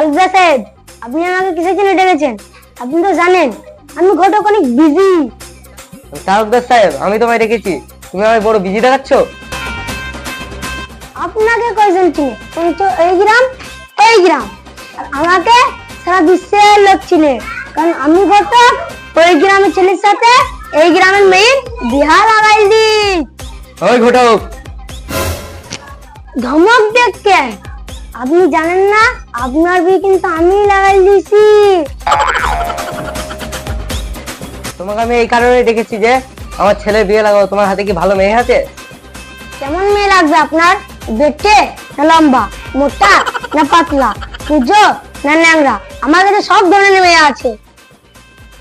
তালুকদার সাহেব, আপনি আমাকে কিসের জন্য ডেকেছেন? আপনি তো জানেন আমি ঘটক অনেক বিজি। তালুকদার সাহেব, আমি তোমায় ডেকেছি, তুমি আমায় বড় বিজি দেখাচ্ছ। আপনাকে কয়জন চিনে? তুমি তো এই গ্রাম আর আমাকে সারা বিশ্বের লোক চিনে, কারণ আমি ঘটক ওই গ্রামের ছেলের সাথে এই গ্রামের মেয়ের বিহা লাগাই দিই। ওই ঘটক, ধমক দেখে আপনি জানেন না আপনার বিয়ে কিন্তু আমি লাগাই দিয়েছি। তোমাকে আমি এই কারণে ডেকেছি যে আমার ছেলের বিয়ে লাগাবো। তোমার হাতে কি ভালো মেয়ে আছে? কেমন মেয়ে লাগবে আপনার? বেটে না লম্বা, মোটা না পাতলা, পুজো না ন্যাংরা? আমার কাছে সব ধরনের মেয়ে আছে।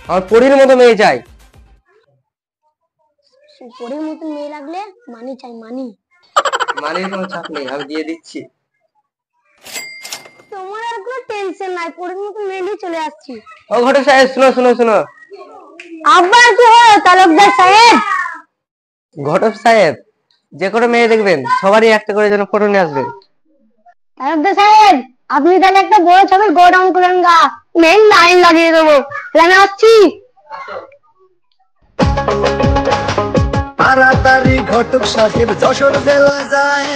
আমার পরীর মতো মেয়ে চাই। পরীর মতো মেয়ে লাগলে মানি চাই, মানি। মানির কোনো চাপ নেই, আমি দিয়ে দিচ্ছি। তোমার আর কোনো টেনশন নাই, পরীর মতো মেয়ে নিয়ে চলে আসছি। ও ঘটক সাহেব, শুনো শুনো শুনো। আবার কি হলো তালুকদার সাহেব? ঘটক সাহেব, যে কোনো মেয়ে দেখবেন সবারই একটা করে যেন ফটো নিয়ে আসবে। তালুকদার সাহেব, আপনি তাহলে একটা বড় ছবির গোডাউন করেন গা, মেইন লাইন লাগিয়ে দেবো। আমি আসছি। তাড়াতাড়ি ঘটক সাহেব যশোর জেলা যায়।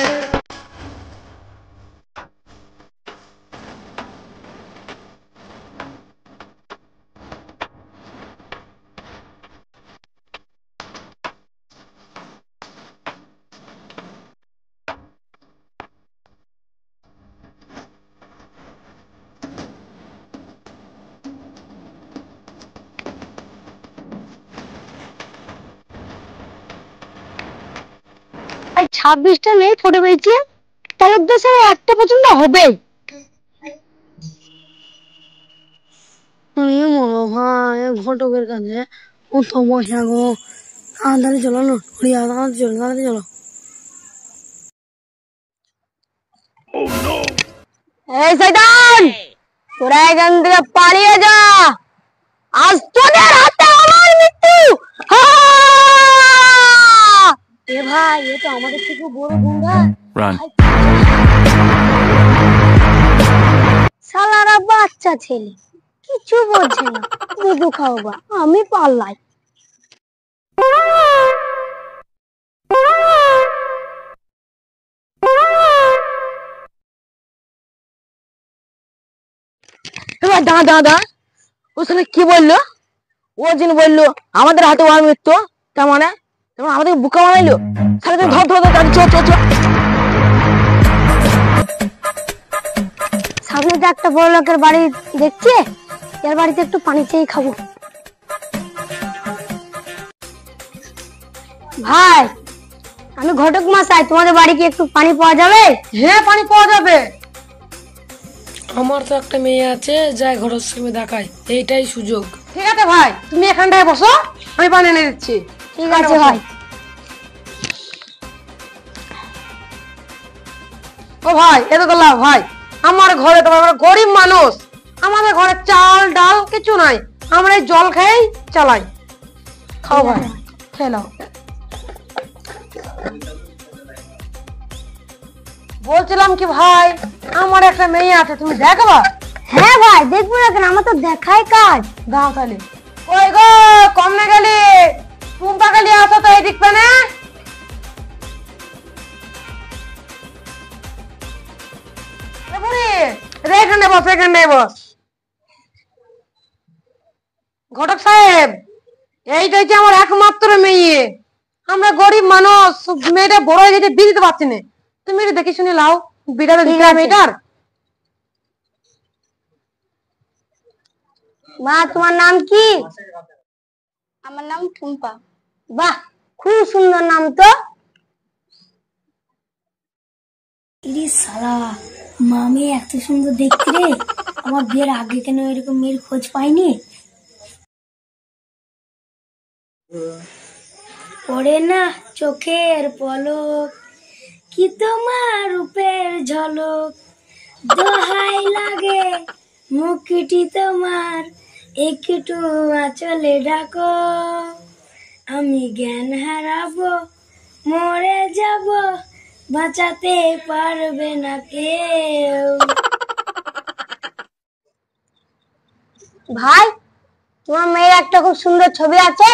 আর 26টা মেয়ে ফটো পেয়েছি, তালুকদার সাহেব একটা পছন্দ হবে। আমি মনে হয় ঘটকের কাছে কত পয়সা গো। তাড়াতাড়ি চলো না, তাড়াতাড়ি চলো। এই শয়তান, তোরা এখান থেকে পালিয়ে যা, আজ তোদের হাতে আমার মৃত্যু। এ ভাই, এ তো আমাদের থেকে বড় গুন্ডা। শালারা বাচ্চা ছেলে, কিছু বোঝে না, দুধু খাওয়া। আমি পাল্লাই। এবার দাদা, ও শালা কি বললো? ও যিনি বললো আমাদের হাতে ওর মৃত্যু, তার মানে আমাদের বুকা বানাইলো। ধর সামনে যে একটা বড় লোকের বাড়ি দেখছে, এর বাড়িতে একটু পানি চেয়ে খাবো। ভাই, আমি ঘটক মশাই, তোমাদের বাড়ি কি একটু পানি পাওয়া যাবে? হ্যাঁ, পানি পাওয়া যাবে। আমার তো একটা মেয়ে আছে, যাই ঘরের সঙ্গে দেখায়, এইটাই সুযোগ। ঠিক আছে ভাই, তুমি এখানটায় বসো, আমি পানি এনে দিচ্ছি। ঠিক আছে ভাই। ও ভাই, এত করলাম ভাই, আমার ঘরে তোমার গরিব মানুষ, আমাদের ঘরে চাল ডাল কিছু নাই, আমরা এই জল খেয়েই চালাই। খাও ভাই, খেয়ে নাও। বলছিলাম কি ভাই, আমার একটা মেয়ে আছে, তুমি দেখবা? হ্যাঁ ভাই, দেখবো না কেন, আমার তো দেখাই কাজ। দাও তাহলে। ওই গো, কমনে গেলি, টুম্পা গেলি, আসো তো এদিক পেনে। এখানে বস। ঘটক সাহেব, এইটাই যে আমার একমাত্র মেয়ে, আমরা গরিব মানুষ, মেয়েটা বড় হয়ে গেছে, বিয়ে দিতে পারছি না। তুমি এটা দেখে শুনে লাও, বিড়াটা দিতে মেয়েটার। মা, তোমার নাম কি? আমার নাম টুম্পা। বাহ, খুব সুন্দর নাম তো। ইরে শালা, মামি এত সুন্দর দেখতে রে, আমার বিয়ের আগে কেন এরকম মেয়ের খোঁজ পাইনি? পড়ে না চোখের পলক, কি তোমার রূপের ঝলক, দোহাই লাগে মুখটি তোমার, একটু আঁচলে ডাকো, আমি জ্ঞান হারাবো, মরে যাব, বাঁচাতে পারবে না কেউ। ভাই তোমার মেয়ের একটা খুব সুন্দর ছবি আছে।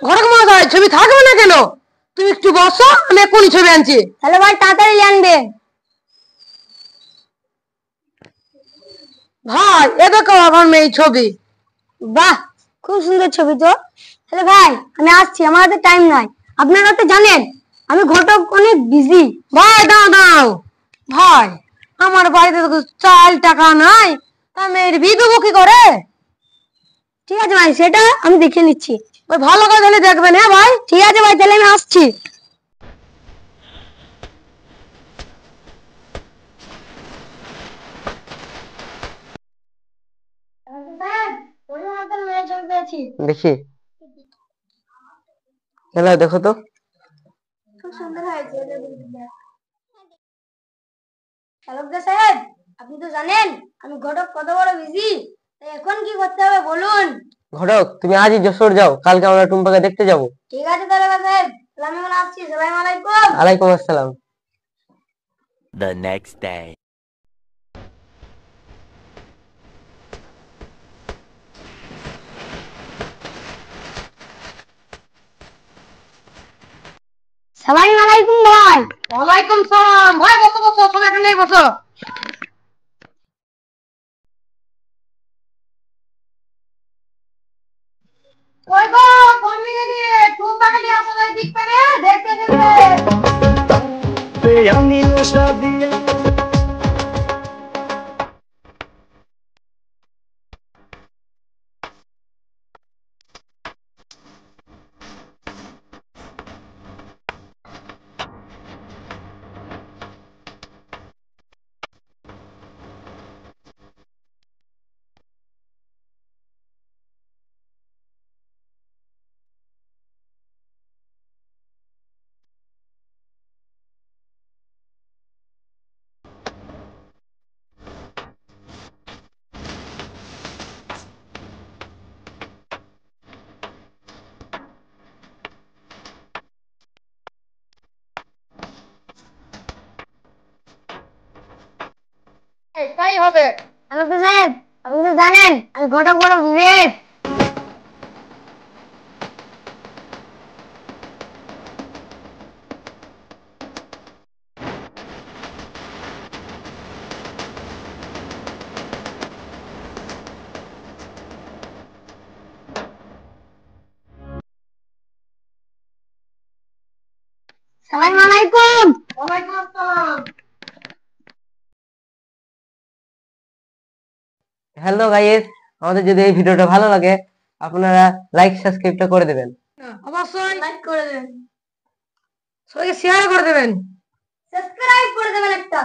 ঘটক মহাশয় ছবি থাকবে না কেন? তুমি একটু বসো, আমি এক্ষুনি ছবি আনছি। তাহলে ভাই তাড়াতাড়ি আনবে। ভাই এ দেখো আমার মেয়ে ছবি। বাহ, খুব সুন্দর ছবি তো। তাহলে ভাই আমি আসছি, আমার হাতে টাইম নাই। আপনারা তো জানেন আমি ঘটক অনেক বিজি। ভাই দাও দাও ভাই, আমার বাড়িতে তো চাল টাকা নাই, তা মেয়ের বিয়ে দেবো কি করে? ঠিক আছে ভাই, সেটা আমি দেখে নিচ্ছি। ওই ভালো করে তাহলে দেখবেন। হ্যাঁ ভাই, ঠিক আছে ভাই, তাহলে আমি আসছি। দেখি, হ্যালো দেখো তো। খুব সুন্দর হয়েছে। তালুকদার সাহেব, আপনি তো জানেন আমি ঘটক কত বড় বিজি, এখন কি করতে হবে বলুন? ঘটক তুমি আজই যশোর যাও, কালকে আমরা টুম্পাকে দেখতে যাবো। ঠিক আছে তালুকদার সাহেব, তাহলে আমি এখন আসছি। আসসালামু আলাইকুম। আলাইকুম আসসালাম। The next day. আসসালামু আলাইকুম ভাই। ওয়ালাইকুম সালাম। ভাই বসো বসো, সবাই এখানে বসো। ওই গো কর্মী গেলি টুম্পাকে নিয়ে আসো এই দিক করে দেখতে দেখতে। আমি নেশা দিয়ে এটাই হবে। তালুকদার সাহেব, আপনি তো জানেন আমি ঘটক বড় বিবেক। আসসালামু আলাইকুম। ওয়ালাইকুম আসসালাম। হ্যালো গাইস, আমাদের যদি এই ভিডিওটা ভালো লাগে আপনারা লাইক সাবস্ক্রাইবটা করে দেবেন। অবশ্যই লাইক করে দেবেন, সবাইকে শেয়ার করে দেবেন। সাবস্ক্রাইব করে দেবেন একটা।